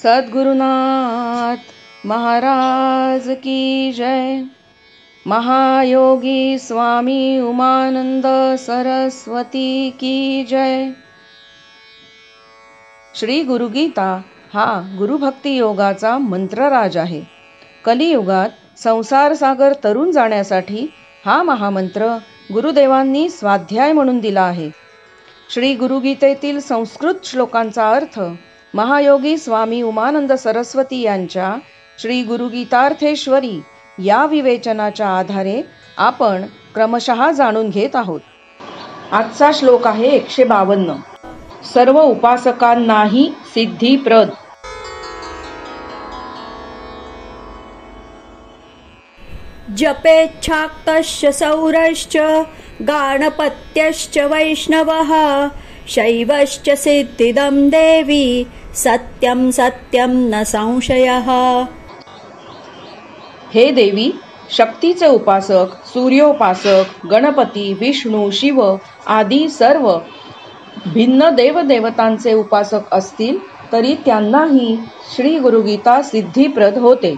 सद्गुरुनाथ महाराज की जय। महायोगी स्वामी उमानंद सरस्वती की जय। श्री गुरुगीता हा गुरुभक्ती योगाचा मंत्रराज आहे. कलियुगात संसार सागर तरुण जाण्यासाठी हा महामंत्र गुरुदेवांनी स्वाध्याय म्हणून दिला आहे. श्री गुरुगीतेतील संस्कृत श्लोकांचा अर्थ महायोगी स्वामी उमानंद सरस्वती यांच्या श्री गुरुगीतार्थेश्वरी या विवेचनाच्या आधारे आपण क्रमशः जाणून घेत आहोत. आजचा श्लोक आहे 152. सर्व उपासकांनाही सिद्धिप्रद. जपेच्छाक्तश्च सौरश्च गाणपत्यश्च वैष्णवः शैवश्च सिद्धिदं देवी सत्यं सत्यं न संशयः. हे देवी, शक्तीचे उपासक, सूर्योपासक, गणपती, विष्णू, शिव आदी सर्व भिन्न देवदेवतांचे उपासक असतील तरी त्यांनाही श्री गुरुगीता सिद्धिप्रद होते.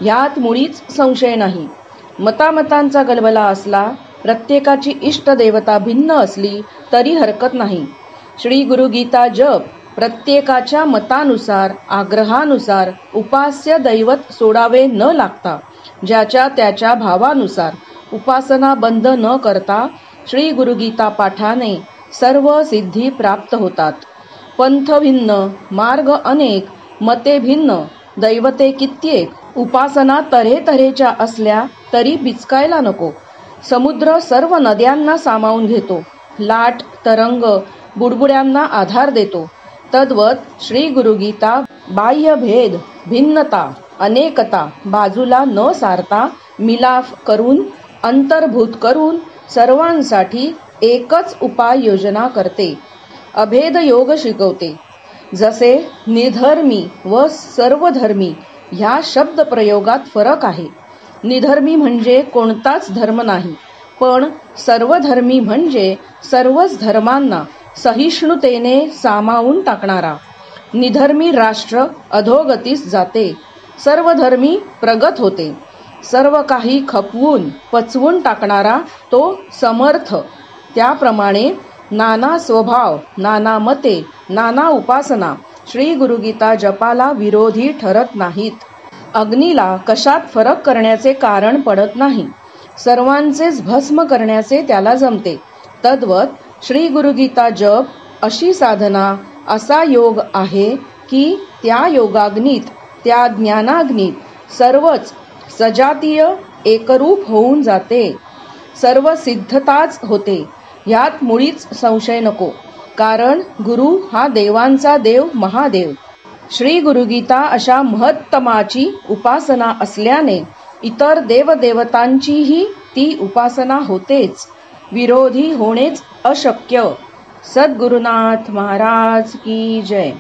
यात मुळीच संशय नाही. मतामतांचा गलबला असला, प्रत्येकाची इष्ट देवता भिन्न असली तरी हरकत नाही. श्री गुरुगीता जप प्रत्येकाच्या मतानुसार, आग्रहानुसार उपास्य दैवत सोडावे न लागता ज्याच्या त्याच्या भावानुसार उपासना बंद न करता श्री गुरुगीता पाठाने सर्व सिद्धी प्राप्त होतात. पंथ भिन्न, मार्ग अनेक, मते भिन्न, दैवते कित्येक, उपासना तऱ्हेतऱ्हेच्या असल्या तरी बिचकायला नको. समुद्र सर्व नद्यांना सामावून घेतो, लाट तरंग बुडबुड्यांना आधार देतो. तद्वत श्री गुरुगीता बाह्य भेद, भिन्नता, अनेकता बाजूला न सारता मिलाफ करून, अंतर्भूत करून सर्वांसाठी एकच उपाय योजना करते. अभेद योग शिकवते. जसे निधर्मी व सर्वधर्मी ह्या शब्द प्रयोगात फरक आहे. निधर्मी म्हणजे कोणताच धर्म नाही, पण सर्वधर्मी म्हणजे सर्वच धर्मांना सहिष्णुतेने सामावून टाकणारा. निधर्मी राष्ट्र अधोगतीस जाते, सर्वधर्मी प्रगत होते. सर्व काही खपवून पचवून टाकणारा तो समर्थ. त्याप्रमाणे नाना स्वभाव, नाना मते, नाना उपासना श्री गुरुगीता जपाला विरोधी ठरत नाहीत. अग्नीला कशात फरक करण्याचे कारण पडत नाही. सर्वांचेच भस्म करण्याचे त्याला जमते. तद्वत श्री गुरुगीता जप अशी साधना, असा योग आहे की त्या योगाग्नीत, त्या ज्ञानाग्नीत सर्वच सजातीय एकरूप होऊन जाते. सर्व सिद्धताच होते. यात मुळीच संशय नको. कारण गुरु हा देवांचा देव महादेव. श्री गुरुगीता अशा महत्तमाची उपासना असल्याने इतर देवदेवतांचीही ती उपासना होतेच. विरोधी होणेच अशक्य. सद्गुरुनाथ महाराज की जय.